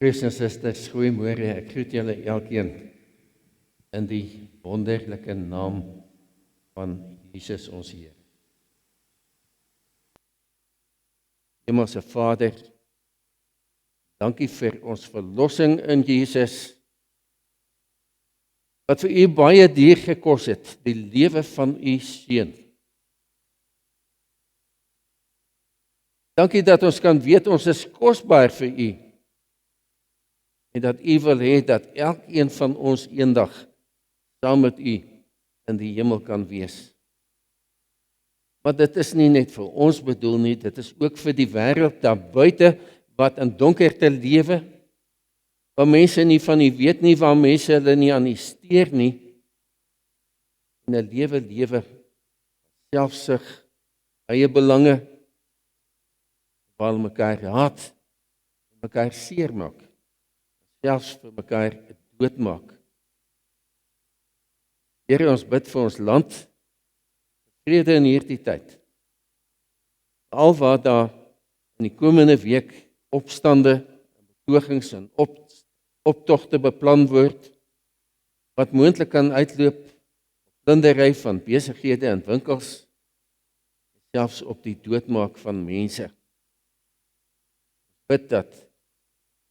Broers en susters, goeiemôre. Ek groet julle elkeen in die wonderlike naam van Jesus ons Here. Hemelse Vader, dankie vir ons verlossing in Jesus, wat vir u baie duur gekos het, die lewe van u Seun. Dankie dat ons kan weet ons is kosbaar vir u, en dat u wil hê dat elkeen van ons eendag saam met u in die hemel kan wees. Maar dit is nie net vir ons bedoel nie, dit is ook vir die wêreld daar buite wat in donkerte lewe, waar mense nie van u weet nie, waar mense hulle nie aan u steur nie, en 'n lewe selfsug, eie belange, waar hulle mekaar haat, mekaar seermaak, selfs vir mekaar doodmaak. Here, ons bid vir ons land, vrede in hierdie tyd. Alwaar daar in die komende week opstande, betogings en optogte beplan word, wat moontlik kan uitloop op plundering van besighede en winkels, selfs op die doodmaak van mense. Bid dat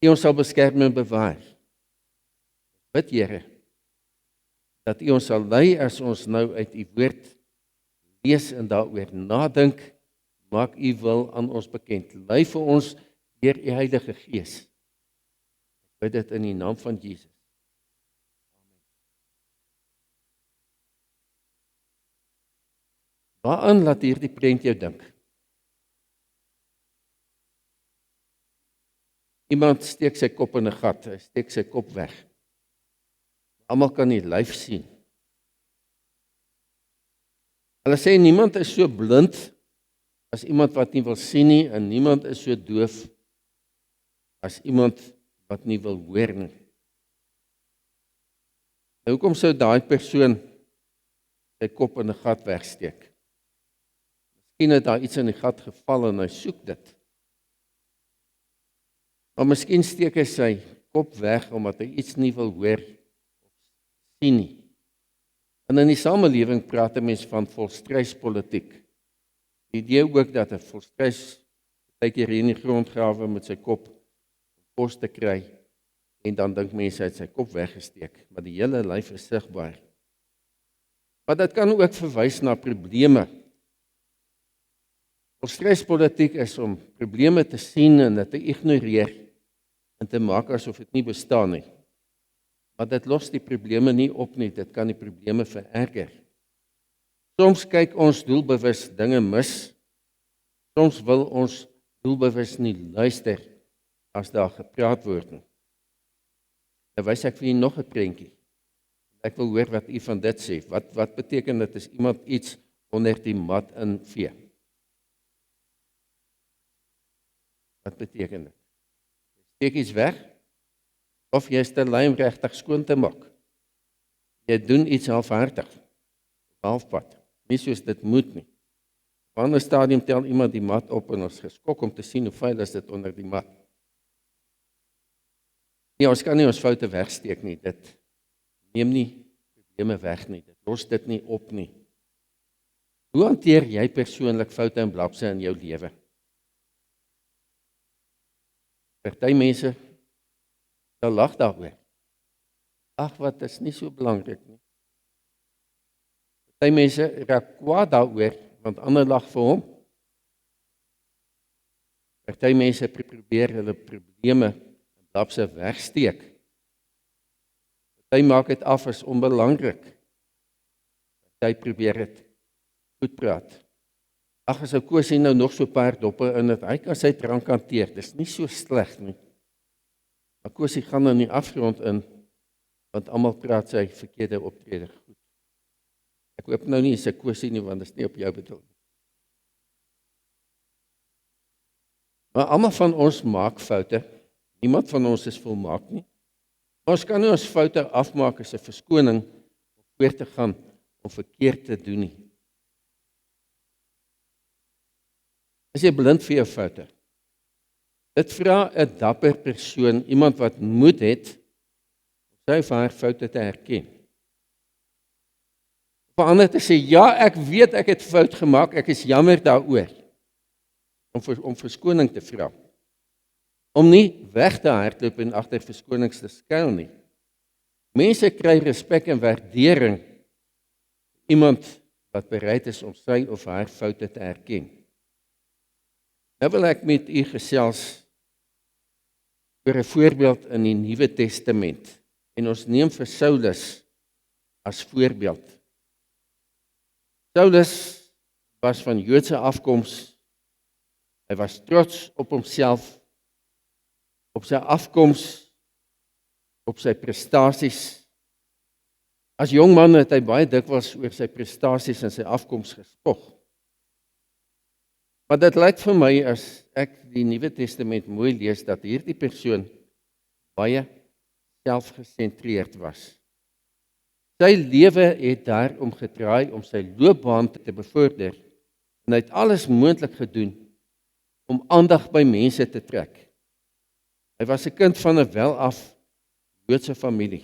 u ons sal beskerm en bewaar. Bid, Here, dat u ons sal lei as ons nou uit u woord lees en daaroor nadink, maak u wil aan ons bekend. Lei vir ons deur u Heilige Gees. Ek bid dit in die naam van Jesus. Amen. Waaraan laat hierdie prent jou dink? Iemand steek sy kop in 'n gat, hy steek sy kop weg. Almal kan die lyf sien. Hulle sê niemand is so blind as iemand wat nie wil sien nie, en niemand is so doof as iemand wat nie wil hoor nie. Nou, hoekom sou daai persoon sy kop in 'n gat wegsteek? Miskien het daar iets in die gat geval en hy soek dit. Maar miskien steek hy sy kop weg omdat hy iets nie wil hoor of sien nie. En in die samelewing praat mense van volstruispolitiek. Die idee ook dat 'n volstruis baie keer hier in die grond grawe met sy kop om kos te kry, en dan dink mense hy het sy kop weggesteek, maar die hele lyf is sigbaar. Maar dit kan ook verwys na probleme. Volstruispolitiek is om probleme te sien en dit te ignoreer en te maak asof dit nie bestaan nie. Maar dit los die probleme nie op nie, dit kan die probleme vererger. Soms kyk ons doelbewus dinge mis, soms wil ons doelbewus nie luister as daar gepraat word nie. Nou wys ek vir u nog 'n prentjie. Ek wil hoor wat u van dit sê. Wat beteken dit as iemand iets onder die mat invee? Wat beteken dit? Steek iets weg, of jy is te lui om regtig skoon te maak. Jy doen iets halfhartig, halfpad, nie soos dit moet nie. Op 'n ander stadium tel iemand die mat op en ons geskok om te sien hoe vuil is dit onder die mat. Nee, ons kan nie ons foute wegsteek nie, dit neem nie probleme weg nie, dit los dit nie op nie. Hoe hanteer jy persoonlik foute en blapse in jou lewe? Party mense sal lag daaroor. Ag, wat is nie so belangrik nie. Party mense raak kwaad daaroor, want ander lag vir hom. Party mense probeer hulle probleme en blapse wegsteek. Party maak dit af as onbelangrik. Party probeer dit goed praat. Ag, as ou Kosie nou nog so 'n paar doppe in het, hy kan sy drank hanteer, dis nie so sleg nie. Maar Kosie gaan in die afgrond in, want almal praat sy verkeerde optrede goed. Ek hoop nou nie sy Kosie nie, want dit is nie op jou bedoel nie. Maar almal van ons maak foute, niemand van ons is volmaak nie. Ons kan nie ons foute afmaak as 'n verskoning om voort te gaan om verkeerd te doen nie. Is jy blind vir jou foute? Dit vra 'n dapper persoon, iemand wat moed het om sy of haar foute te erken. Vir ander te sê, ja, ek weet ek het fout gemaak, ek is jammer daaroor. Om verskoning te vra. Om nie weg te hardloop en agter verskonings te skuil nie. Mense kry respek en waardering iemand wat bereid is om sy of haar foute te erken. Nou wil ek met u gesels oor 'n voorbeeld in die Nuwe Testament. En ons neem vir Saulus as voorbeeld. Saulus was van Joodse afkoms. Hy was trots op homself, op sy afkoms, op sy prestasies. As jong man het hy baie dikwels oor sy prestasies en sy afkoms gespog. Maar dit lyk vir my as ek die Nuwe Testament mooi lees, dat hierdie persoon baie selfgesentreerd was. Sy lewe het daarom gedraai om sy loopbaan te bevorder en hy het alles moontlik gedoen om aandag by mense te trek. Hy was 'n kind van 'n welaf Joodse familie.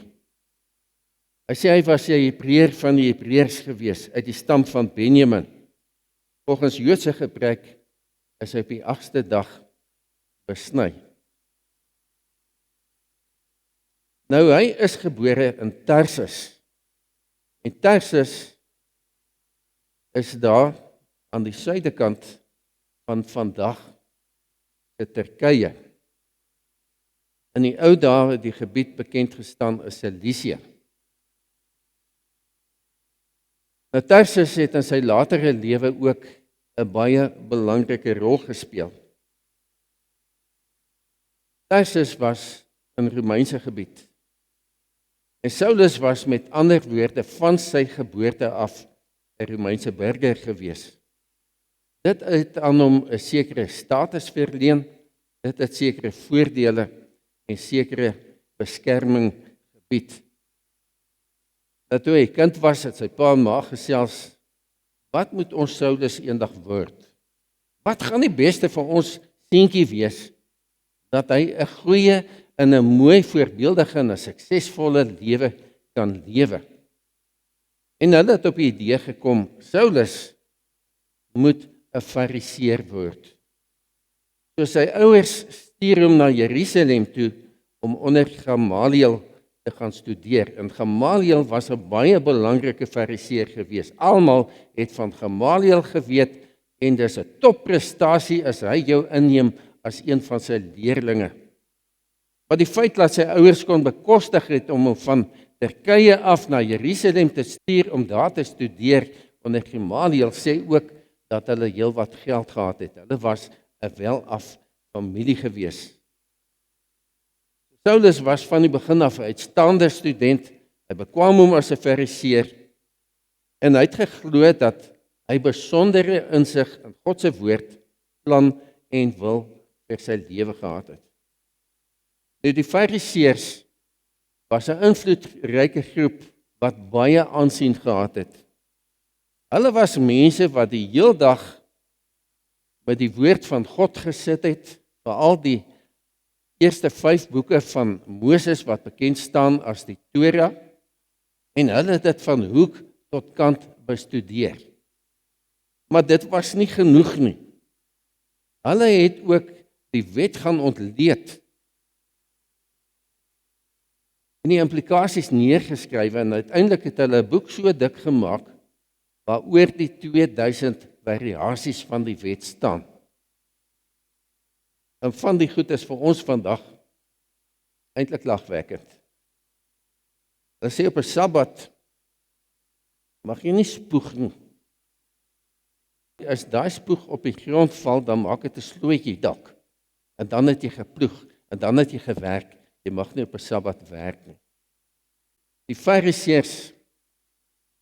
Hy sê hy was 'n Hebreër van die Hebreërs gewees, uit die stam van Benjamin. Volgens Joodse gebruik is hy op die 8ste dag besny. Nou hy is gebore in Tarsus. En Tarsus is daar aan die suidekant van vandag se Turkye. In die ou dae het die gebied bekend gestaan as Cilicia. Nou Tarsus het in sy latere lewe ook 'n baie belangrike rol gespeel. Tarsus was in Romeinse gebied. En Saulus was met ander woorde van sy geboorte af 'n Romeinse burger gewees. Dit het aan hom 'n sekere status verleen, dit het sekere voordele en sekere beskerming gebied. Dat toe hy kind was, het sy pa en ma gesels, wat moet ons Saulus eendag word? Wat gaan die beste vir ons seentjie wees, dat hy 'n goeie en 'n mooi voorbeeldige en 'n suksesvolle lewe kan lewe? En hulle het op die idee gekom, Saulus moet 'n fariseer word. So sy ouers stuur hom na Jerusalem toe om onder Gamaliel te gaan studeer. En Gamaliel was 'n baie belangrike fariseer gewees. Almal het van Gamaliel geweet en dis 'n topprestasie as hy jou inneem as een van sy leerlinge. Maar die feit dat sy ouers kon bekostig het om hom van Turkye af na Jerusalem te stuur om daar te studeer onder Gamaliel, sê ook dat hulle heelwat geld gehad het. Hulle was 'n welaf familie gewees. Saulus was van die begin af 'n uitstaande student. Hy bekwam hom as 'n fariseer en hy het geglo dat hy besondere insig in God se woord, plan en wil vir sy lewe gehad het. Nou die fariseërs was 'n invloedryke groep wat baie aansien gehad het. Hulle was mense wat die heel dag met die woord van God gesit het, veral die eerste 5 boeke van Moses wat bekend staan as die Torah, en hulle het dit van hoek tot kant bestudeer. Maar dit was nie genoeg nie. Hulle het ook die wet gaan ontleed en die implikasies neergeskryf en uiteindelik het hulle 'n boek so dik gemaak waaroor die 2000 variasies van die wet staan. En van die goed is vir ons vandag eintlik lagwekkend. Hulle sê op 'n Sabbat mag jy nie spoeg nie. As daai spoeg op die grond val, dan maak dit 'n slootjie dak. En dan het jy geploeg en dan het jy gewerk. Jy mag nie op 'n Sabbat werk nie. Die Fariseërs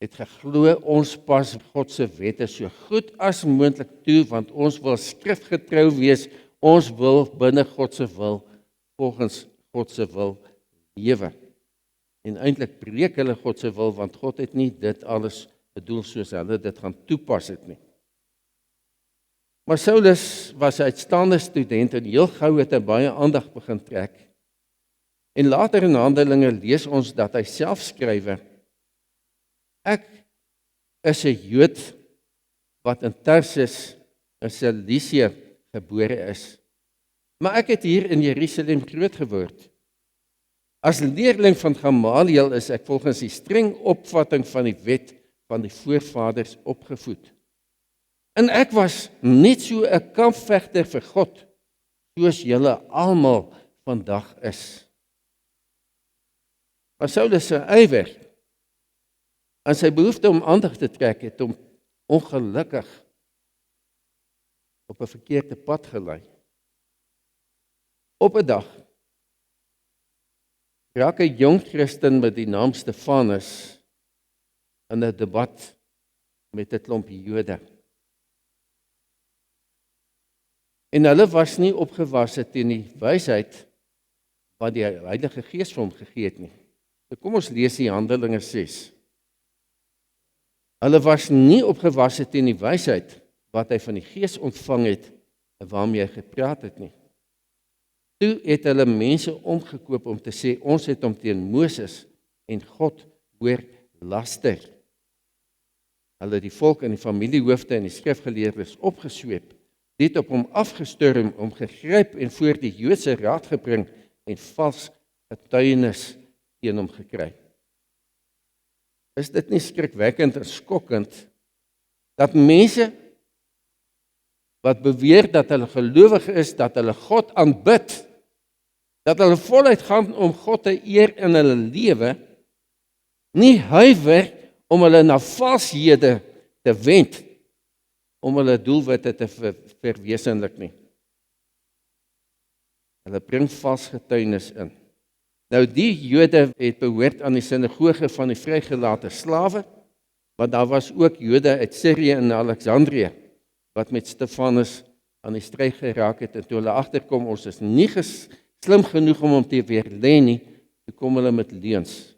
het geglo ons pas God se wette so goed as moontlik toe, want ons wil skrifgetrou wees, ons wil binne God se wil, volgens God se wil lewe. En eintlik breek hulle God se wil, want God het nie dit alles bedoel soos hulle dit gaan toepas het nie. Maar Saulus was 'n uitstaande student en heel gou het hy baie aandag begin trek. En later in Handelinge lees ons dat hy self skrywe: Ek is 'n Jood wat in Tarsus in Cilicië gebore is. Maar ek het hier in Jerusalem groot geword. As leerling van Gamaliel is ek volgens die streng opvatting van die wet van die voorvaders opgevoed. En ek was net so 'n kampvegter vir God, soos julle almal vandag is. Maar Saulus se ywer en sy behoefte om aandag te trek het hom ongelukkig op 'n verkeerde pad gelei. Op 'n dag raak 'n jong Christen met die naam Stefanus in 'n debat met 'n klomp Jode. En hulle was nie opgewasse teen die wysheid wat die Heilige Gees vir hom gegee het nie. So kom ons lees die Handelinge 6. Hulle was nie opgewasse teen die wysheid wat hy van die Gees ontvang het en waarmee hy gepraat het nie. Toe het hulle mense omgekoop om te sê, ons het hom teen Moses en God hoor laster. Hulle het die volk en die familiehoofde en die skrifgeleerdes opgesweep, dit op hom afgestorm, om gegryp en voor die Joodse raad gebring en vals getuienis teen hom gekry. Is dit nie skrikwekkend en skokkend dat mense wat beweer dat hulle gelowig is, dat hulle God aanbid, dat hulle voluit gaan om God te eer in hulle lewe, nie huiwer om hulle na valshede te wend, om hulle doelwitte te verwesenlik nie. Hulle bring vals getuienis in. Nou die Jode het behoort aan die sinagoge van die vrygelate slawe, maar daar was ook Jode uit Sirië en Alexandrië, wat met Stefanus aan die stryd geraak het, en toe hulle agterkom, ons is nie slim genoeg om hom te weerlê nie, toe kom hulle met leuns.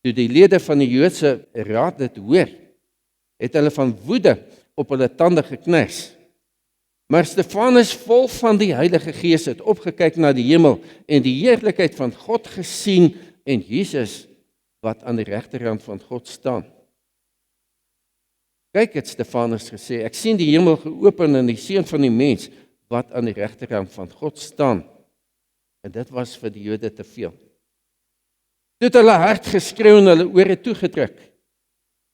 Toe die lede van die Joodse raad dit hoor, het hulle van woede op hulle tande geknars. Maar Stefanus, vol van die Heilige Gees, het opgekyk na die hemel en die heerlikheid van God gesien en Jesus wat aan die regterhand van God staan. Kyk, het Stefanus gesê, ek sien die hemel geopen en die seun van die mens wat aan die regterhand van God staan. En dit was vir die Jode te veel. Toe het hulle hard geskreeu en hulle ore toegedruk.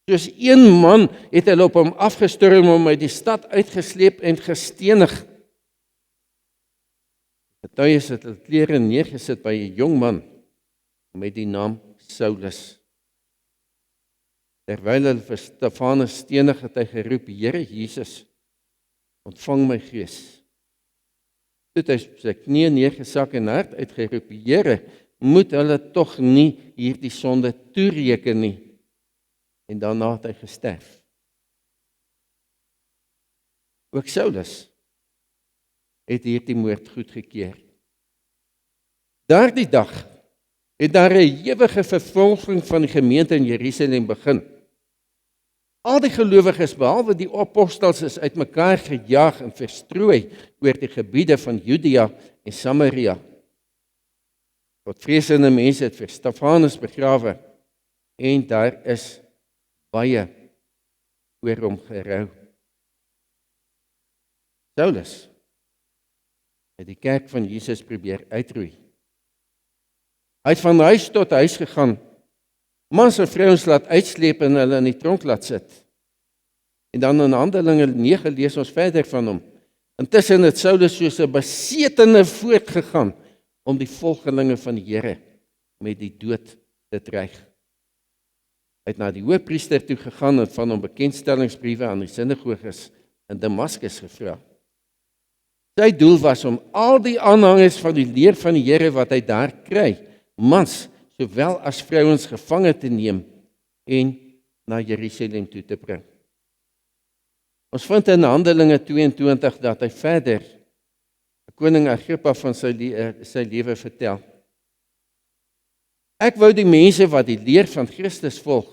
Soos een man het hulle op hom afgestorm, om uit die stad uitgesleep en gestenig. Getuies het hulle klere neergesit by 'n jong man met die naam Saulus. Terwyl hulle vir Stefanus stenig het hy geroep, Here Jesus, ontvang my gees. Toe het hy sy knie neergesak en hard uitgeroep, Here, moet hulle tog nie hierdie sonde toereken nie. En daarna het hy gesterf. Ook Saulus het hierdie moord goedgekeur. Daardie dag het daar 'n ewige vervolging van die gemeente in Jerusalem begin. Al die gelowiges, behalwe die apostels, is uitmekaar gejaag en verstrooi oor die gebiede van Judea en Samaria. Godvreesende mense het vir Stefanus begrawe en daar is baie oor hom gerou. Saulus het die kerk van Jesus probeer uitroei. Hy het van huis tot huis gegaan, mans en vrouens laat uitsleep en hulle in die tronk laat sit. En dan in Handelinge 9 lees ons verder van hom. Intussen het Saulus soos 'n besetene voortgegaan om die volgelinge van die Here met die dood te dreig. Hy het na die hoofpriester toe gegaan en van hom bekendstellingsbriewe aan die sinagoges in Damaskus gevra. Sy doel was om al die aanhangers van die leer van die Here wat hy daar kry, mans sowel as vrouens gevange te neem en na Jerusalem toe te bring. Ons vind in Handelinge 22 dat hy verder koning Agrippa van sy lewe vertel. Ek wou die mense wat die leer van Christus volg,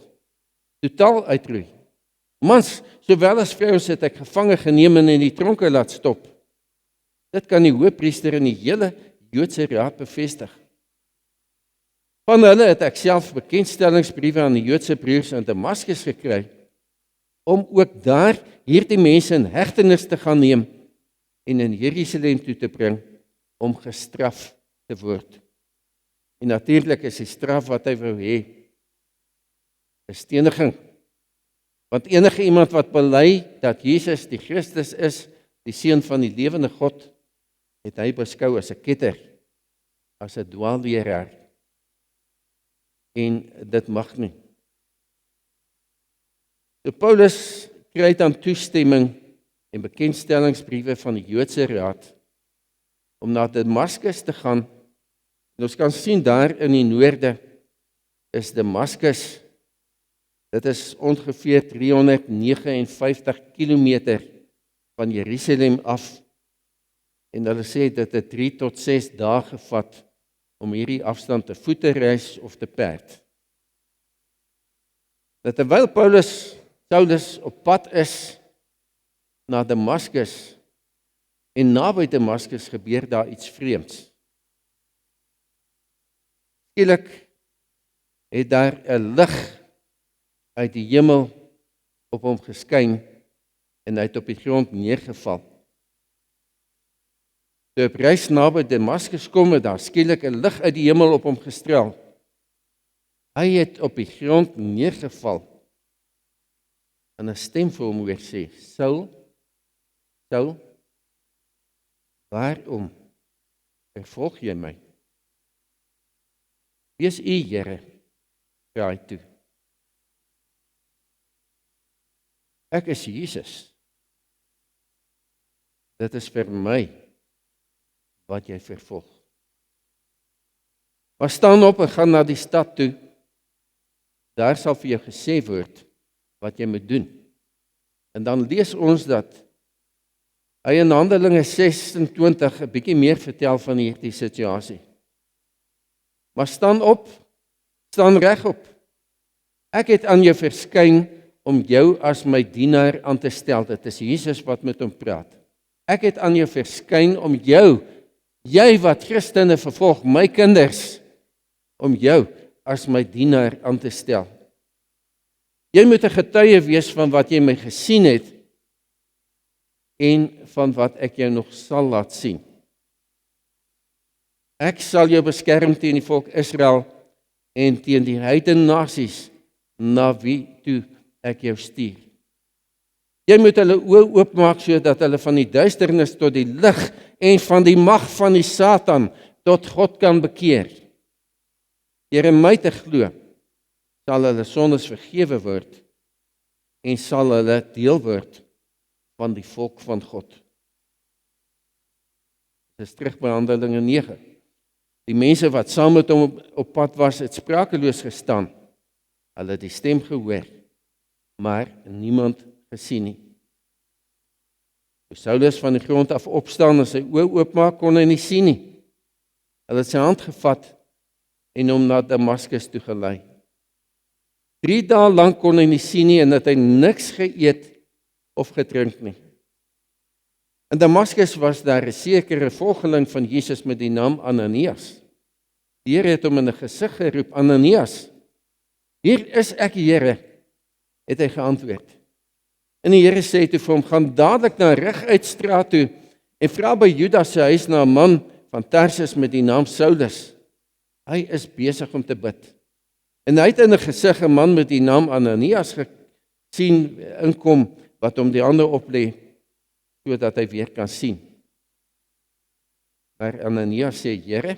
totaal uitroei. Mans, sowel as vrouens het ek gevange geneem en in die tronke laat stop. Dit kan die hoofpriester en die hele Joodse raad bevestig. Van hulle het ek self bekendstellingsbriewe aan die Joodse broers in Damaskus gekry, om ook daar hierdie mense in hegtenis te gaan neem en in Jerusalem toe te bring, om gestraf te word. En natuurlik is die straf wat hy wou hê, 'n steniging. Want enige iemand wat bely dat Jesus die Christus is, die Seun van die lewende God, het hy beskou as 'n ketter, as 'n dwaalleeraar. En dit mag nie. So Paulus kry dan toestemming en bekendstellingsbriewe van die Joodse raad om na Damaskus te gaan. En ons kan sien daar in die noorde is Damaskus. Dit is ongeveer 359 kilometer van Jerusalem af. En hulle sê dit het 3 tot 6 dae gevat om hierdie afstand te voete reis of te perd. Terwyl Saulus op pad is na Damaskus, en naby Damaskus gebeur daar iets vreemds. Skielik het daar 'n lig uit die hemel op hom geskyn en hy het op die grond neergeval. Toe op reis naby Damaskus kom, het daar skielik 'n lig uit die hemel op hom gestraal. Hy het op die grond neergeval en 'n stem vir hom hoor sê: Saul, Saul, waarom vervolg jy my? Wie is u, Here? Vra hy toe. Ek is Jesus. Dit is vir my wat jy vervolg. Maar staan op en gaan na die stad toe. Daar sal vir jou gesê word wat jy moet doen. En dan lees ons dat hy in Handelinge 26 'n bietjie meer vertel van hierdie situasie. Maar staan op, staan regop. Ek het aan jou verskyn om jou as my dienaar aan te stel. Dit is Jesus wat met hom praat. Ek het aan jou verskyn om jou, jy wat Christene vervolg, my kinders, om jou as my dienaar aan te stel. Jy moet 'n getuie wees van wat jy my gesien het en van wat ek jou nog sal laat sien. Ek sal jou beskerm teen die volk Israel en teen die heidene nasies na wie toe ek jou stuur. Jy moet hulle oë oopmaak sodat hulle van die duisternis tot die lig en van die mag van die Satan tot God kan bekeer. Deur in my te glo, sal hulle sondes vergewe word en sal hulle deel word van die volk van God. Dit is terug by Handelinge 9. Die mense wat saam met hom op pad was, het sprakeloos gestaan. Hulle het die stem gehoor, maar niemand gesien nie. Toe Saulus van die grond af opstaan en sy oë oopmaak, kon hy nie sien nie. Hulle het sy hand gevat en hom na Damaskus toe gelei. 3 dae lank kon hy nie sien nie en het hy niks geëet of gedrink nie. In Damaskus was daar 'n sekere volgeling van Jesus met die naam Ananias. Die Here het hom in 'n gesig geroep: Ananias. Hier is ek, Here, het hy geantwoord. En die Here sê toe vir hom: gaan dadelik na Reguitstraat toe en vra by Judas se huis na 'n man van Tarsus met die naam Saulus. Hy is besig om te bid. En hy het in 'n gesig 'n man met die naam Ananias gesien inkom wat hom die hande oplê sodat hy weer kan sien. Maar Ananias sê: Here,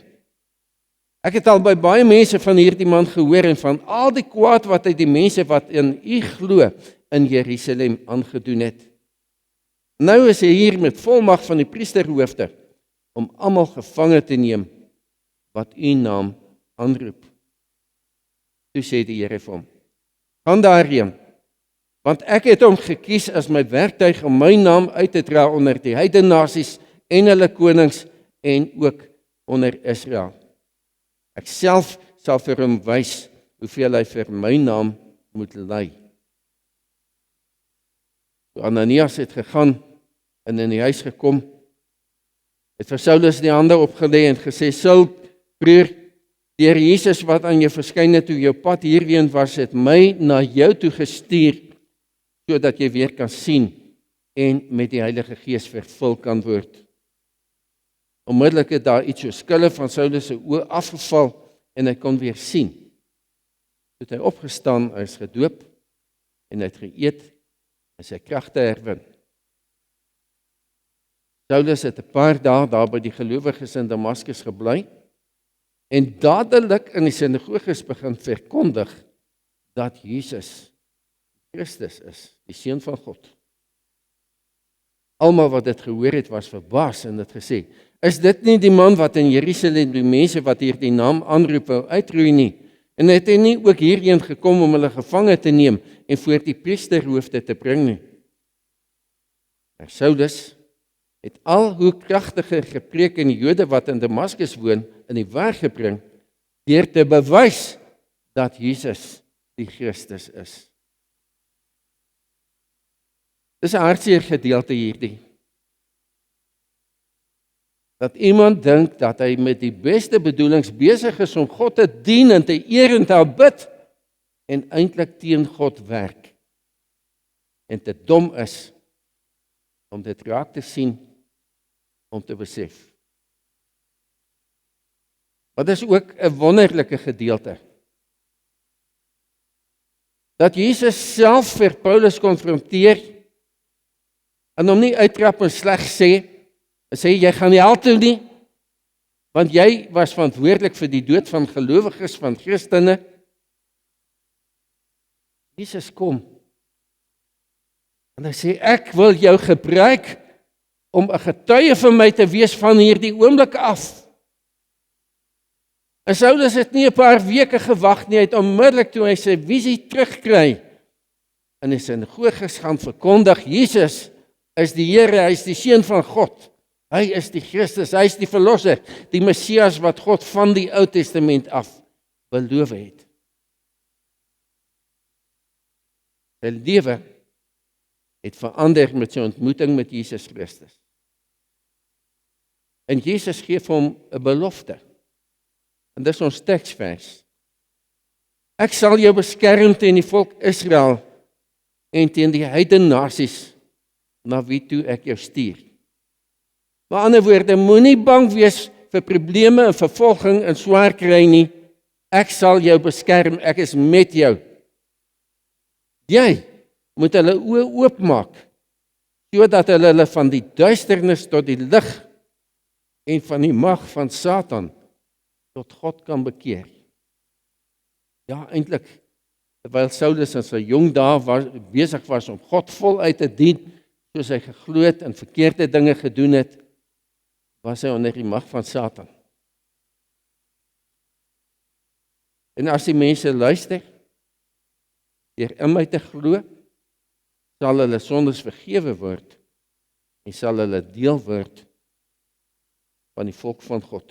ek het al by baie mense van hierdie man gehoor en van al die kwaad wat hy die mense wat in u glo in Jerusalem aangedoen het. Nou is hy hier met volmag van die priesterhoofde om almal gevange te neem wat u naam aanroep. Toe sê die Here vir hom: gaan daarheen, want ek het hom gekies as my werktuig om my naam uit te dra onder die heidene nasies en hulle konings en ook onder Israel. Ek self sal vir hom wys hoeveel hy vir my naam moet ly. Ananias het gegaan en in die huis gekom, het vir Saulus die hande opgelê en gesê, Saul, broer, deur Jesus wat aan jou verskyn het toe jou pad hierheen was, het my na jou toe gestuur, sodat jy weer kan sien en met die Heilige Gees vervul kan word. Onmiddellik het daar iets so skille van Saulus se oë afgeval en hy kon weer sien. Toe het hy opgestaan, hy is gedoop en hy het geëet en sy kragte herwin. Saulus het 'n paar dae daar by die gelowiges in Damaskus gebly en dadelik in die sinagoges begin verkondig dat Jesus Christus is, die Seun van God. Almal wat dit gehoor het, was verbaas en het gesê, is dit nie die man wat in Jerusalem die mense wat hier die naam aanroep wou uitroei nie? En het hy nie ook hierheen gekom om hulle gevange te neem en voor die priesterhoofde te bring nie? Maar Saulus het al hoe kragtiger gepreek en die Jode wat in Damaskus woon in die war gebring, deur te bewys dat Jesus die Christus is. Dis 'n hartseer gedeelte hierdie. Dat iemand dink dat hy met die beste bedoelings besig is om God te dien en te eer en te aanbid en eintlik teen God werk en te dom is om dit raak te sien, om te besef. Wat is ook 'n wonderlike gedeelte. Dat Jesus self vir Paulus konfronteer en hom nie uittrap en sleg sê jy gaan nie hel toe nie, want jy was verantwoordelik vir die dood van gelowiges, van Christene. Jesus kom en hy sê, ek wil jou gebruik om 'n getuie vir my te wees van hierdie oomblik af. En Saulus het nie 'n paar weke gewag nie, hy het onmiddellik toe hy sy visie terugkry in die sinagoges gaan verkondig, Jesus is die Here, hy is die Seun van God. Hy is die Christus, hy is die Verlosser, die Messias wat God van die Ou Testament af beloof het. Sy lewe het verander met sy ontmoeting met Jesus Christus. En Jesus gee vir hom 'n belofte. En dis ons teksvers. Ek sal jou beskerm teen die volk Israel en teen die heidene nasies na wie toe ek jou stuur. Met ander woorde, moenie bang wees vir probleme en vervolging en swaar kry nie. Ek sal jou beskerm, ek is met jou. Jy moet hulle oë oopmaak, sodat hulle van die duisternis tot die lig en van die mag van Satan tot God kan bekeer. Ja, eintlik, terwyl Saulus in sy jong dae besig was om God voluit te dien, soos hy geglo het en verkeerde dinge gedoen het, was hy onder die mag van Satan. En as die mense luister, deur in my te glo, sal hulle sondes vergewe word en sal hulle deel word van die volk van God.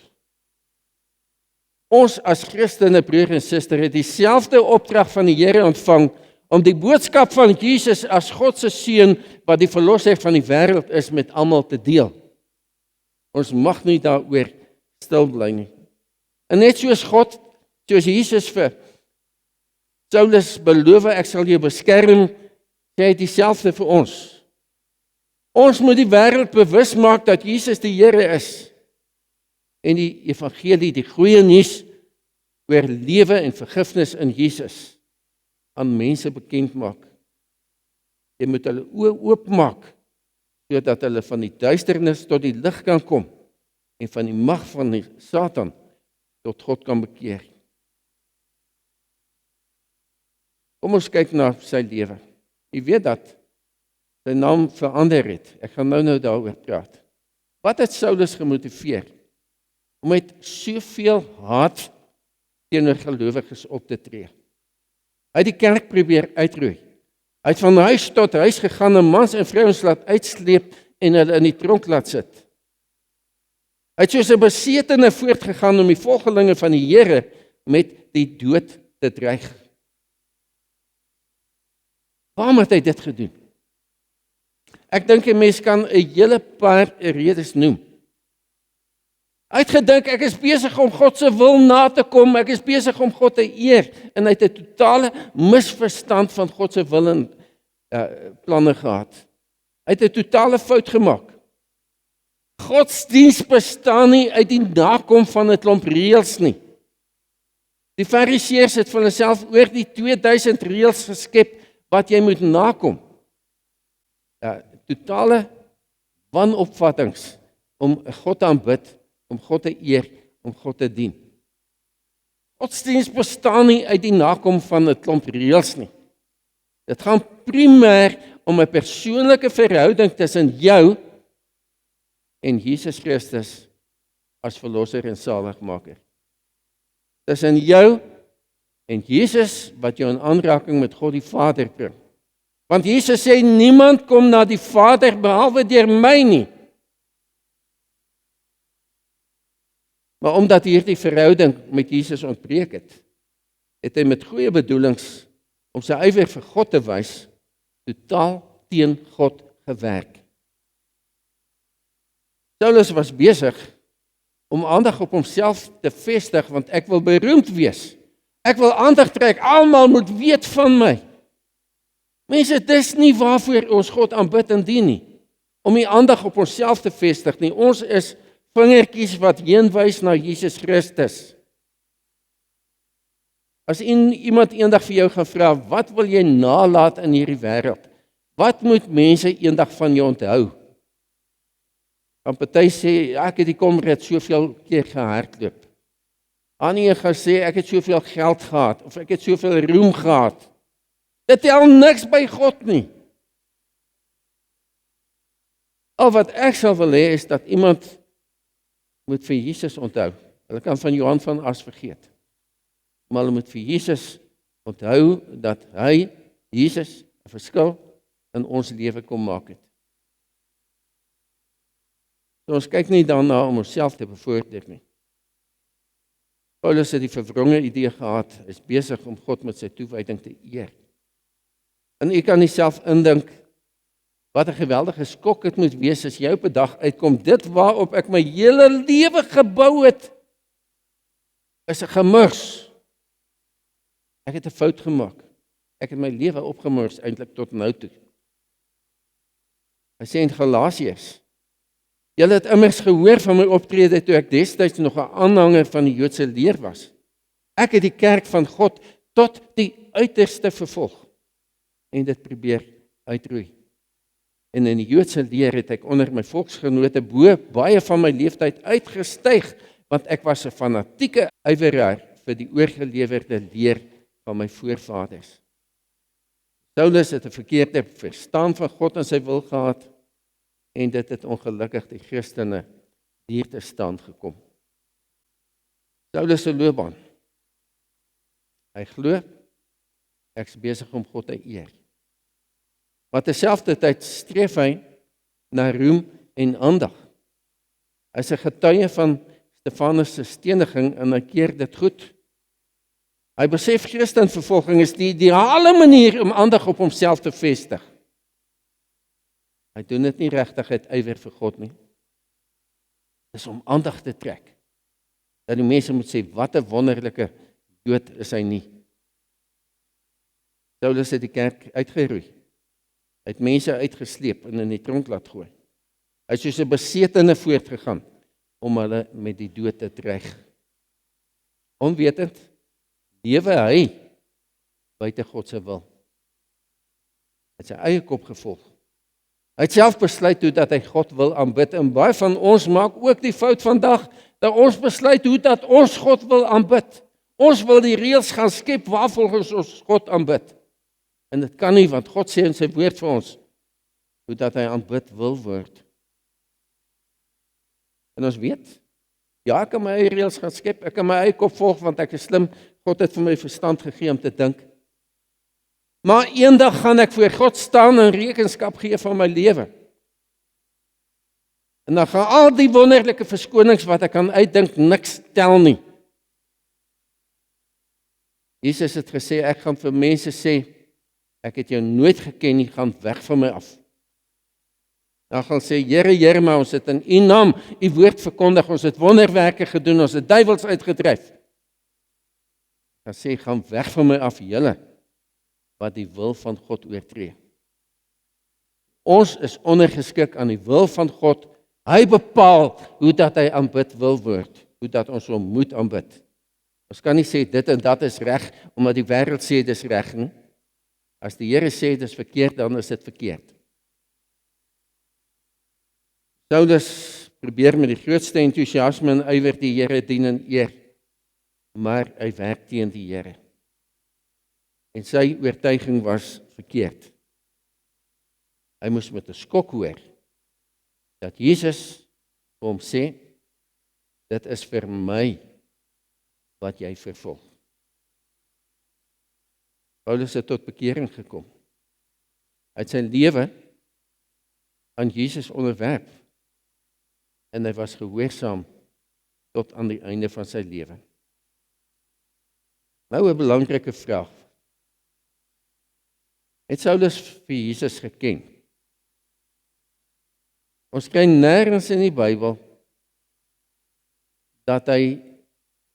Ons as Christene, broer en suster, het dieselfde opdrag van die Here ontvang om die boodskap van Jesus as God se seun wat die verlosser van die wêreld is met almal te deel. Ons mag nie daaroor stil bly nie. En net soos God, soos Jesus vir Saulus beloof, ek sal jou beskerm, sê hy dieselfde vir ons. Ons moet die wêreld bewus maak dat Jesus die Here is. En die evangelie, die goeie nuus oor lewe en vergifnis in Jesus aan mense bekend maak. Jy moet hulle oë oopmaak, sodat hulle van die duisternis tot die lig kan kom en van die mag van die Satan tot God kan bekeer. Kom ons kyk na sy lewe. Jy weet dat sy naam verander het. Ek gaan nou daaroor praat. Wat het Saulus gemotiveer om met soveel haat teenoor gelowiges op te tree? Hy het die kerk probeer uitroei. Hy het van huis tot huis gegaan en mans en vrouens laat uitsleep en hulle in die tronk laat sit. Hy het soos 'n besetene voortgegaan om die volgelinge van die Here met die dood te dreig. Waarom het hy dit gedoen? Ek dink 'n mens kan 'n hele paar redes noem. Hy het gedink, ek is besig om God se wil na te kom, ek is besig om God te eer, en hy het 'n totale misverstand van God se wil en planne gehad. Hy het 'n totale fout gemaak. Godsdiens bestaan nie uit die nakom van 'n klomp reëls nie. Die Fariseërs het van hulself oor die 2000 reëls geskep wat jy moet nakom. Totale wanopvattings om God te aanbid, om God te eer, om God te dien. Godsdiens bestaan nie uit die nakom van 'n klomp reëls nie. Dit gaan primêr om 'n persoonlike verhouding tussen jou en Jesus Christus as verlosser en saligmaker. Tussen jou en Jesus wat jou in aanraking met God die Vader bring. Want Jesus sê, niemand kom na die Vader behalwe deur my nie. Maar omdat hierdie verhouding met Jesus ontbreek het, het hy met goeie bedoelings om sy ywer vir God te wys, totaal teen God gewerk. Saulus was besig om aandag op homself te vestig, want ek wil beroemd wees. Ek wil aandag trek, almal moet weet van my. Mense, dis nie waarvoor ons God aanbid en dien nie, om die aandag op onsself te vestig nie. Ons is vingertjies wat heenwys na Jesus Christus. As iemand eendag vir jou gaan vra, wat wil jy nalaat in hierdie wêreld? Wat moet mense eendag van jou onthou? Want party sê, ek het die komred soveel keer gehardloop. Ander gaan sê, ek het soveel geld gehad, of ek het soveel roem gehad. Dit tel niks by God nie. Al wat ek sal wil hê is dat iemand moet vir Jesus onthou. Hulle kan van Johan van As vergeet. Maar hulle moet vir Jesus onthou dat hy, Jesus, 'n verskil in ons lewe kom maak het. So ons kyk nie daarna om onsself te bevoordeel nie. Paulus het die verwronge idee gehad, is besig om God met sy toewyding te eer. En u kan nie self indink wat 'n geweldige skok dit moet wees as jy op 'n dag uitkom, dit waarop ek my hele lewe gebou het, is 'n gemors. Ek het 'n fout gemaak. Ek het my lewe opgemors eintlik tot nou toe. Hy sê in Galasiërs, julle het immers gehoor van my optrede toe ek destyds nog 'n aanhanger van die Joodse leer was. Ek het die kerk van God tot die uiterste vervolg en dit probeer uitroei. En in die Joodse leer het ek onder my volksgenote baie van my leeftyd uitgestyg, want ek was 'n fanatieke ywerraar vir die oorgelewerde leer van my voorvaders. Saulus het 'n verkeerde verstaan van God en sy wil gehad, en dit het ongelukkig die Christene hier te stand gekom. Saulus se loopbaan. Hy glo, ek's besig om God te eer. Maar terselfdertyd streef hy na roem en aandag. Hy's 'n getuie van Stefanus se steniging en hy keer dit goed. Hy besef Christenvervolging is die ideale manier om aandag op homself te vestig. Hy doen dit nie regtig uit ywer vir God nie. Dis om aandag te trek. Dat die mense moet sê, wat 'n wonderlike Jood is hy nie. Saulus het die kerk uitgeroei. Hy het mense uitgesleep en in die tronk laat gooi. Hy het soos 'n besetene voortgegaan om hulle met die dood te dreig. Onwetend lewe hy buite God se wil. Hy het sy eie kop gevolg. Hy het self besluit toe dat hy God wil aanbid, en baie van ons maak ook die fout vandag, dat ons besluit hoe dat ons God wil aanbid. Ons wil die reëls gaan skep waarvolgens ons God aanbid. En dit kan nie, want God sê in sy woord vir ons, hoe dat hy aanbid wil word. En ons weet, ja, ek kan my eie reëls gaan skep, ek kan my eie kop volg, want ek is slim, God het vir my verstand gegee om te dink. Maar eendag gaan ek voor God staan en rekenskap gee van my lewe. En dan gaan al die wonderlike verskonings wat ek kan uitdink, niks tel nie. Jesus het gesê, ek gaan vir mense sê, ek het jou nooit geken nie, gaan weg van my af. Dan gaan sê, Here, Here, maar ons het in U naam U woord verkondig, ons het wonderwerke gedoen, ons het duiwels uitgedryf. Dan sê, gaan weg van my af, julle, wat die wil van God oortree. Ons is ondergeskik aan die wil van God. Hy bepaal hoe dat hy aanbid wil word, hoe dat ons hom moet aanbid. Ons kan nie sê dit en dat is reg, omdat die wêreld sê dit is reg nie. As die Here sê dit is verkeerd, dan is dit verkeerd. Saulus probeer met die grootste entoesiasme en ywer die Here dien en eer, maar hy werk teen die Here. En sy oortuiging was verkeerd. Hy moes met 'n skok hoor dat Jesus vir hom sê, dit is vir my wat jy vervolg. Paulus het tot bekering gekom. Hy het sy lewe aan Jesus onderwerp en hy was gehoorsaam tot aan die einde van sy lewe. Nou 'n belangrike vraag. Het Saulus vir Jesus geken? Ons kry nêrens in die Bybel dat hy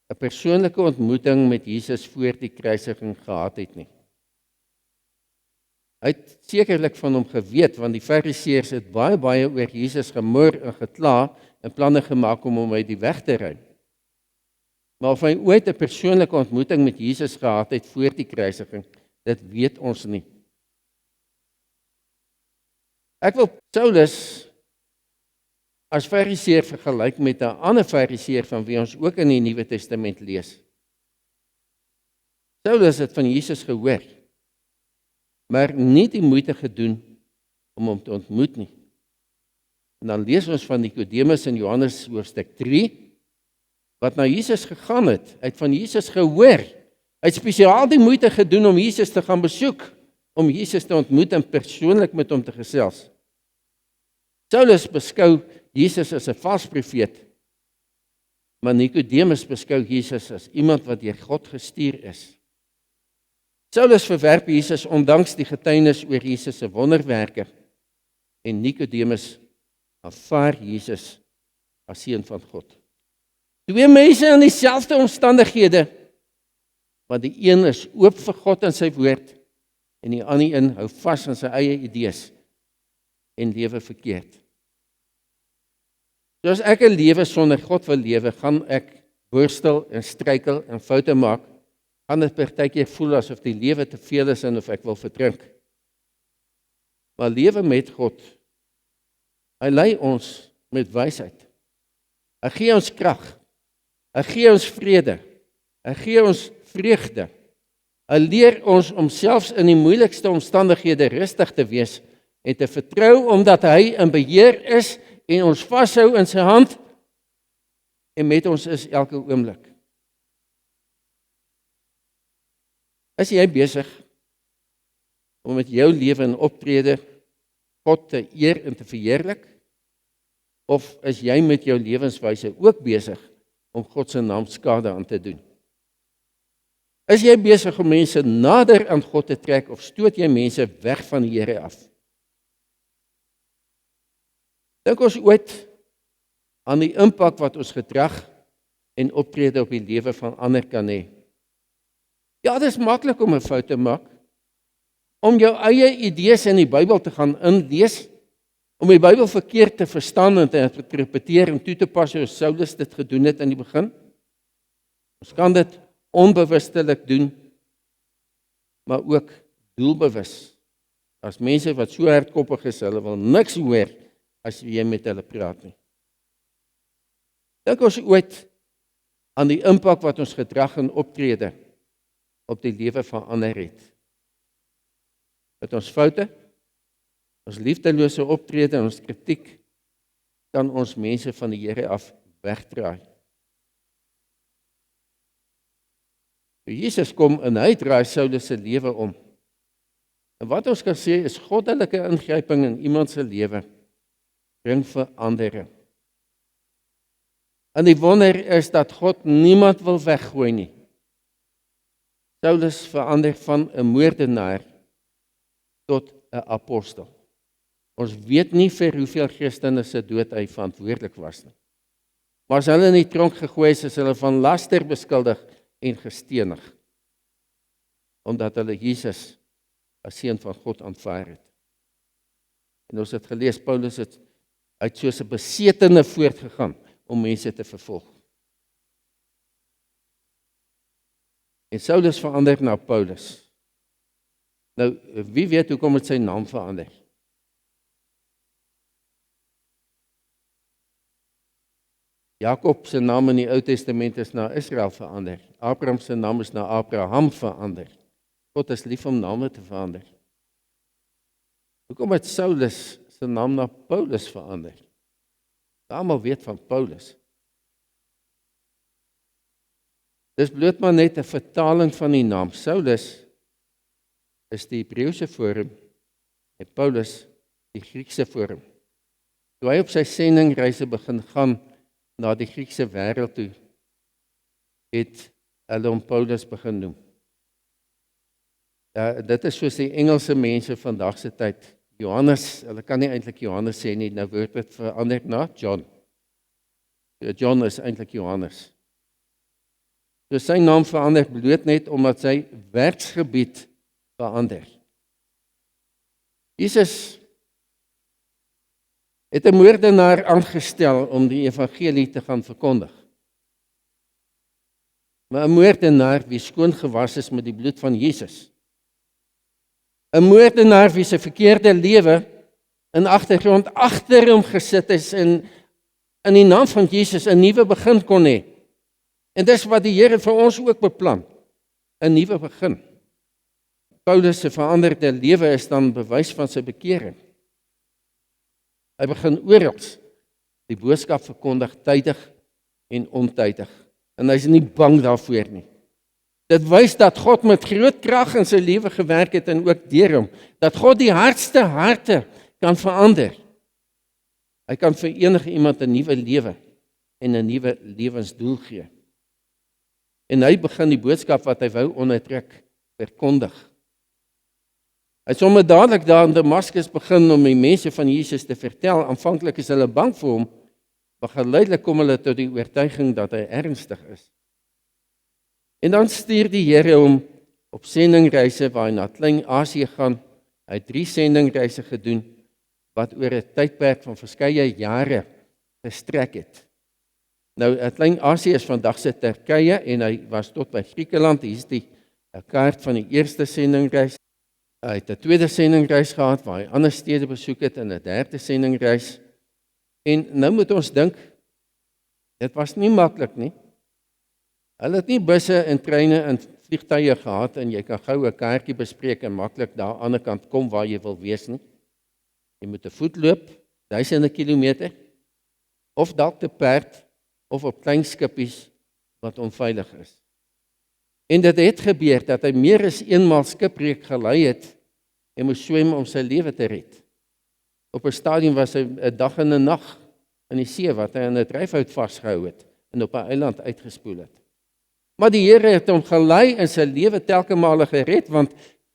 'n persoonlike ontmoeting met Jesus voor die kruisiging gehad het nie. Hy het sekerlik van hom geweet, want die Fariseërs het baie oor Jesus gemor en gekla en planne gemaak om hom uit die weg te ruim. Maar of hy ooit 'n persoonlike ontmoeting met Jesus gehad het voor die kruisiging, dit weet ons nie. Ek wil Saulus as Fariseer vergelyk met 'n ander Fariseer van wie ons ook in die Nuwe Testament lees. Saulus het van Jesus gehoor, maar nie die moeite gedoen om hom te ontmoet nie. En dan lees ons van Nikodemus in Johannes hoofstuk 3, wat na Jesus gegaan het. Hy het van Jesus gehoor. Hy het spesiaal die moeite gedoen om Jesus te gaan besoek, om Jesus te ontmoet en persoonlik met hom te gesels. Saulus beskou Jesus as 'n valse profeet, maar Nikodemus beskou Jesus as iemand wat deur God gestuur is. Saulus verwerp Jesus ondanks die getuienis oor Jesus se wonderwerke en Nikodemus aanvaar Jesus as seun van God. Twee mense in dieselfde omstandighede, maar die een is oop vir God en sy woord en die ander een hou vas aan sy eie idees en lewe verkeerd. So as ek 'n lewe sonder God wil lewe, gaan ek worstel en struikel en foute maak, gaan dit partykeer voel asof die lewe te veel is en of ek wil verdrink. Maar lewe met God, hy lei ons met wysheid. Hy gee ons krag, hy gee ons vrede, hy gee ons vreugde. Hy leer ons om selfs in die moeilikste omstandighede rustig te wees en te vertrou omdat hy in beheer is en ons vashou in sy hand en met ons is elke oomblik. Is jy besig om met jou lewe en optrede God te eer en te verheerlik? Of is jy met jou lewenswyse ook besig om God se naam skade aan te doen? Is jy besig om mense nader aan God te trek of stoot jy mense weg van die Here af? Dink ons ooit aan die impak wat ons gedrag en optrede op die lewe van ander kan hê? Ja, dit is maklik om 'n fout te maak, om jou eie idees in die Bybel te gaan inlees, om die Bybel verkeerd te verstaan en te interpreteer en toe te pas soos Saulus dit gedoen het in die begin. Ons kan dit onbewustelik doen, maar ook doelbewus. As mense wat so hardkoppig is, hulle wil niks hoor as jy met hulle praat nie. Dink ons ooit aan die impak wat ons gedrag en optrede op die lewe van ander het. Met ons foute, ons liefdelose optrede en ons kritiek, kan ons mense van die Here af wegdraai. Jesus kom en hy draai Saulus se lewe om. En wat ons kan sê is goddelike ingryping in iemand se lewe bring verandering. En die wonder is dat God niemand wil weggooi nie. Saulus verander van 'n moordenaar tot 'n apostel. Ons weet nie vir hoeveel Christene se dood hy verantwoordelik was nie. Maar as hulle in die tronk gegooi is hulle van laster beskuldig en gestenig, omdat hulle Jesus as seun van God aanvaar het. En ons het gelees, Paulus het uit soos 'n besetene voortgegaan om mense te vervolg. En Saulus verander na Paulus. Nou, wie weet hoekom het sy naam verander? Jakob se naam in die Ou Testament is na Israel verander. Abraham se naam is na Abraham verander. God is lief om name te verander. Hoekom het Saulus se naam na Paulus verander? Almal weet van Paulus. Dis bloot maar net 'n vertaling van die naam. Saulus is die Hebreëse vorm en Paulus die Griekse vorm. Toe hy op sy sendingreise begin gaan na die Griekse wêreld toe, het hulle hom Paulus begin noem. Ja, dit is soos die Engelse mense vandag se tyd. Johannes, hulle kan nie eintlik Johannes sê nie, nou word dit verander na John. John is eintlik Johannes. So sy naam verander bloot net omdat sy werksgebied verander. Jesus het 'n moordenaar aangestel om die evangelie te gaan verkondig. Maar 'n moordenaar wie skoon gewas is met die bloed van Jesus. 'n moordenaar wie se verkeerde lewe in agtergrond agter hom gesit is en in die naam van Jesus 'n nuwe begin kon hê. En dis wat die Here vir ons ook beplan, 'n nuwe begin. Paulus se veranderde lewe is dan bewys van sy bekering. Hy begin oral die boodskap verkondig, tydig en ontydig. En hy's nie bang daarvoor nie. Dit wys dat God met groot krag in sy lewe gewerk het en ook deur hom, dat God die hardste harte kan verander. Hy kan vir enige iemand 'n nuwe lewe en 'n nuwe lewensdoel gee. En hy begin die boodskap wat hy wou onderdruk verkondig. Hy het sommer dadelik daar in Damaskus begin om die mense van Jesus te vertel. Aanvanklik is hulle bang vir hom, maar geleidelik kom hulle tot die oortuiging dat hy ernstig is. En dan stuur die Here hom op sendingreise waar hy na Klein-Asië gaan. Hy het 3 sendingreise gedoen wat oor 'n tydperk van verskeie jare gestrek het. Nou, Klein-Asië is vandag se Turkye en hy was tot by Griekeland. Hier is die kaart van die eerste sendingreis. Hy het 'n tweede sendingreis gehad waar hy ander stede besoek het en 'n derde sendingreis. En nou moet ons dink, dit was nie maklik nie. Hulle het nie busse en treine en vliegtuie gehad en jy kan gou 'n kaartjie bespreek en maklik daar aan die ander kant kom waar jy wil wees nie. Jy moet te voet loop, duisende kilometer, of dalk te perd, of op klein skippies wat onveilig is. En dit het gebeur dat hy meer as eenmaal skipbreuk gelei het en moes swem om sy lewe te red. Op 'n stadium was hy 'n dag en 'n nag in die see wat hy in 'n dryfhout vasgehou het en op 'n eiland uitgespoel het. Maar die Here het hom gelei en sy lewe telke male gered, want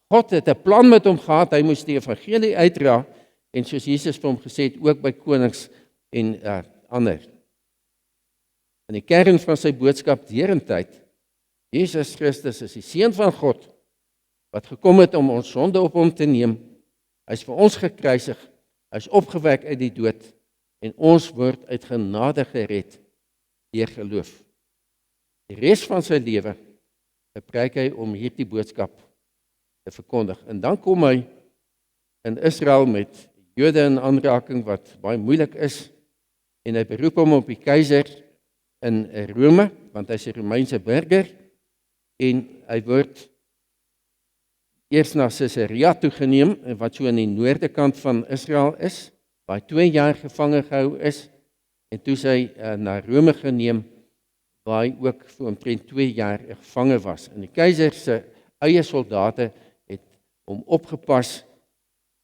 God het 'n plan met hom gehad. Hy moes die evangelie uitdra en soos Jesus vir hom gesê het, ook by konings en ander. In die kern van sy boodskap derentyd, Jesus Christus is die Seun van God, wat gekom het om ons sonde op hom te neem. Hy is vir ons gekruisig, hy is opgewek uit die dood, en ons word uit genade gered deur geloof. Die res van sy lewe gebruik hy om hierdie boodskap te verkondig. En dan kom hy in Israel met Jode in aanraking wat baie moeilik is, en hy beroep hom op die keiser in Rome, want hy is 'n Romeinse burger, en hy word eers na Caesarea toegeneem, wat so aan die noorde kant van Israel is, waar hy 2 jaar gevange gehou is, en toe is hy na Rome geneem, waar hy ook vir omtrent 2 jaar gevange was. En die keiser se eie soldate het hom opgepas,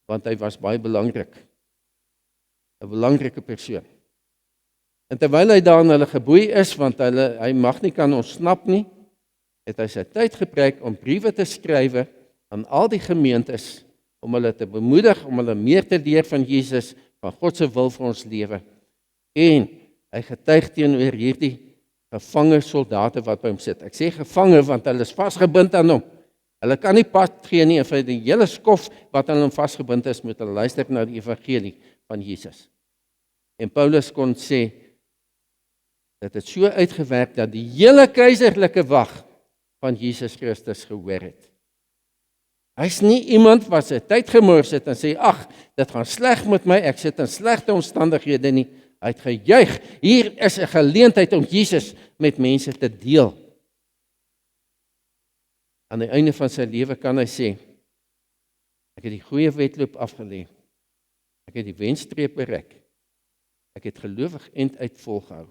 want hy was baie belangrik. 'n belangrike persoon. En terwyl hy daar in hulle geboei is, want hy mag nie kan ontsnap nie, het hy sy tyd gebruik om briewe te skrywe aan al die gemeentes om hulle te bemoedig, om hulle meer te leer van Jesus, van God se wil vir ons lewe. En hy getuig teenoor hierdie gevange soldate wat by hom sit. Ek sê gevange want hulle is vasgebind aan hom. Hulle kan nie pad gee nie, en vir die hele skof wat aan hom vasgebind is, moet hulle luister na die evangelie van Jesus. En Paulus kon sê, dat het so uitgewerk dat die hele keiserlike wag van Jesus Christus gehoor het. Hy's nie iemand wat sy tyd gemors het en sê, ag, dit gaan sleg met my, ek sit in slegte omstandighede nie. Hy het gejuig, hier is 'n geleentheid om Jesus met mense te deel. Aan die einde van sy lewe kan hy sê, ek het die goeie wedloop afgelê, ek het die wenstreep bereik, ek het gelowig end uit volgehou.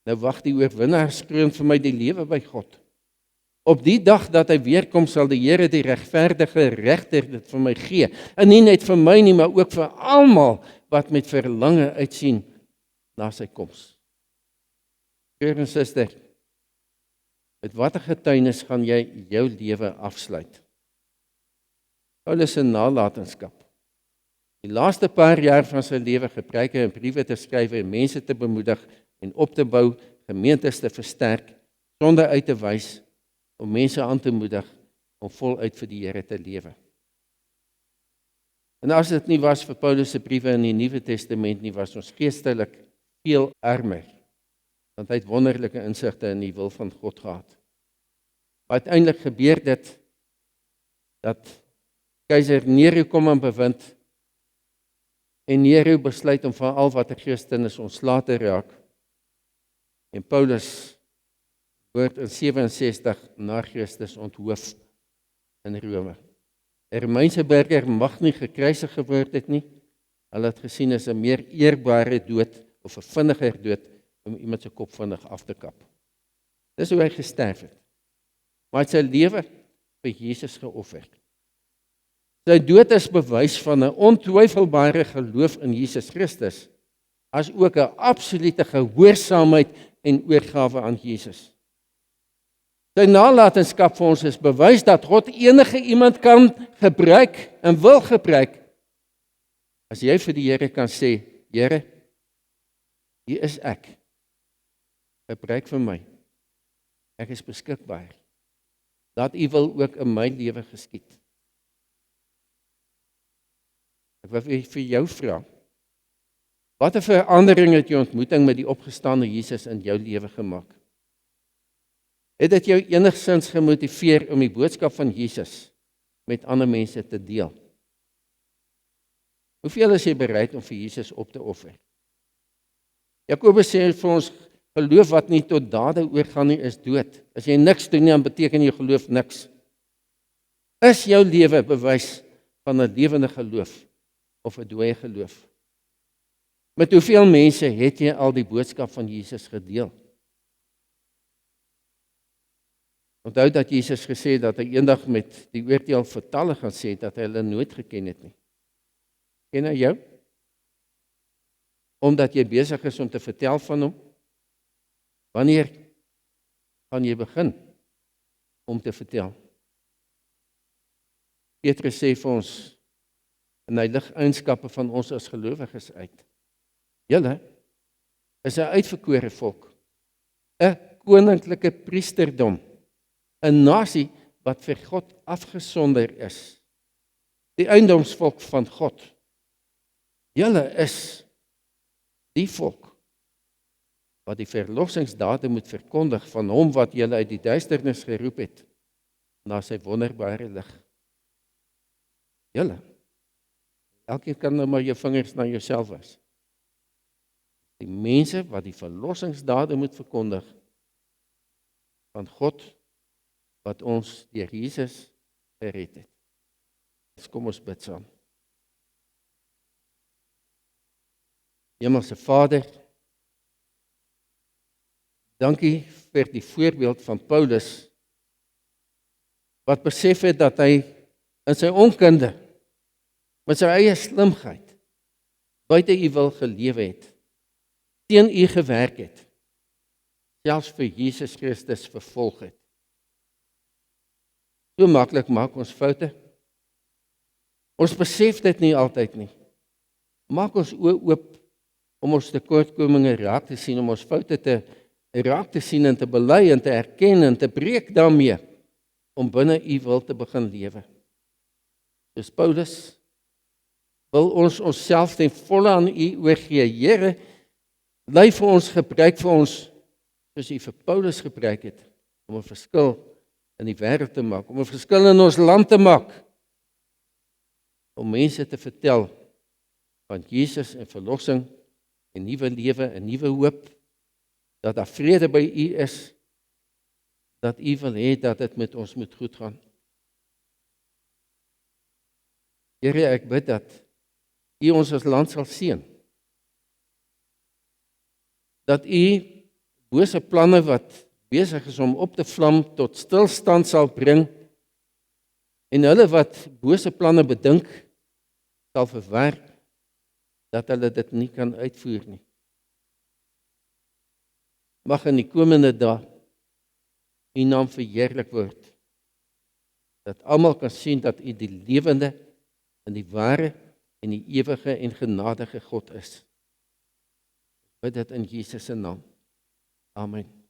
Nou wag die oorwinnaarskroon vir my die lewe by God. Op die dag dat hy weer kom, sal die Here die regverdige regter dit vir my gee. En nie net vir my nie, maar ook vir almal wat met verlange uitsien na sy koms. Broer en suster, met watter getuienis gaan jy jou lewe afsluit? Paulus se nalatenskap. Die laaste paar jaar van sy lewe gepreek en briewe te skryf en mense te bemoedig en op te bou, gemeentes te versterk, sonder uit te wys, om mense aan te moedig om voluit vir die Here te lewe. En as dit nie was vir Paulus se briewe in die Nuwe Testament nie, was ons geestelik veel armer, want hy het wonderlike insigte in die wil van God gehad. Maar uiteindelik gebeur dit, dat keiser Nero kom en bewind, en Nero besluit om van al wat 'n Christen is ontslae te raak, en Paulus word in 67 na Christus onthoof in Rome. 'n Romeinse burger mag nie gekruisig geword het nie. Hulle het gesien as 'n meer eerbare dood of 'n vinniger dood om iemand se kop vinnig af te kap. Dis hoe hy gesterf het. Maar hy het sy lewe vir Jesus geoffer. Sy dood is bewys van 'n ontwyfelbare geloof in Jesus Christus, as ook 'n absolute gehoorsaamheid en oorgawe aan Jesus. Sy nalatenskap vir ons is bewys dat God enige iemand kan gebruik en wil gebruik. As jy vir die Here kan sê, Here, hier is ek. Gebruik vir my. Ek is beskikbaar. Laat U wil ook in my lewe geskied. Ek wil vir jou vra, wat 'n verandering het jou ontmoeting met die opgestane Jesus in jou lewe gemaak? Het dit jou enigstens gemotiveer om die boodskap van Jesus met ander mense te deel? Hoeveel is jy bereid om vir Jesus op te offer? Jakobus sê vir ons, geloof wat nie tot dade oorgaan nie, is dood. As jy niks doen nie, dan beteken jy geloof niks. Is jou lewe bewys van 'n lewende geloof of 'n dooie geloof? Met hoeveel mense het jy al die boodskap van Jesus gedeel? Onthou dat Jesus gesê het dat hy eendag met die oordeel vir talle gaan sê dat hy hulle nooit geken het nie. Ken hy jou? Omdat jy besig is om te vertel van hom? Wanneer gaan jy begin om te vertel? Petrus sê vir ons, en hy lig eienskappe van ons as gelowiges uit. Julle is 'n uitverkore volk, 'n koninklike priesterdom, 'n nasie wat vir God afgesonder is, die eiendomsvolk van God. Julle is die volk wat die verlossingsdade moet verkondig van hom wat julle uit die duisternis geroep het na sy wonderbare lig. Julle, elkeen kan nou maar jou vingers na jouself wys. Die mense wat die verlossingsdade moet verkondig van God wat ons deur Jesus gered het. Dus kom ons bid saam. Hemelse Vader, dankie vir die voorbeeld van Paulus, wat besef het dat hy in sy onkunde, met sy eie slimheid, buite U wil gelewe het, teen U gewerk het, selfs vir Jesus Christus vervolg het. So maklik maak ons foute, Ons besef dit nie altyd nie. Maak ons oë oop om ons tekortkominge raak te sien, om ons foute te raak te sien en te bely en te erken en te breek daarmee, om binne U wil te begin lewe. Soos Paulus wil ons onsself ten volle aan U oorgee. Here, lei vir ons, gebruik vir ons, soos U vir Paulus gebruik het, om 'n verskil in die wêreld te maak, om 'n verskil in ons land te maak, om mense te vertel van Jesus en verlossing, en nuwe lewe, en nuwe hoop, dat daar vrede by U is, dat U wil hê dat dit met ons moet goed gaan. Here, ek bid dat U ons as land sal seën. Dat U bose planne wat besig is om op te vlam tot stilstand sal bring, en hulle wat bose planne bedink, sal verwerk, dat hulle dit nie kan uitvoer nie. Mag in die komende dae U naam verheerlik word, dat almal kan sien dat U die lewende en die ware en die ewige en genadige God is. Bid dit in Jesus se naam. Amen.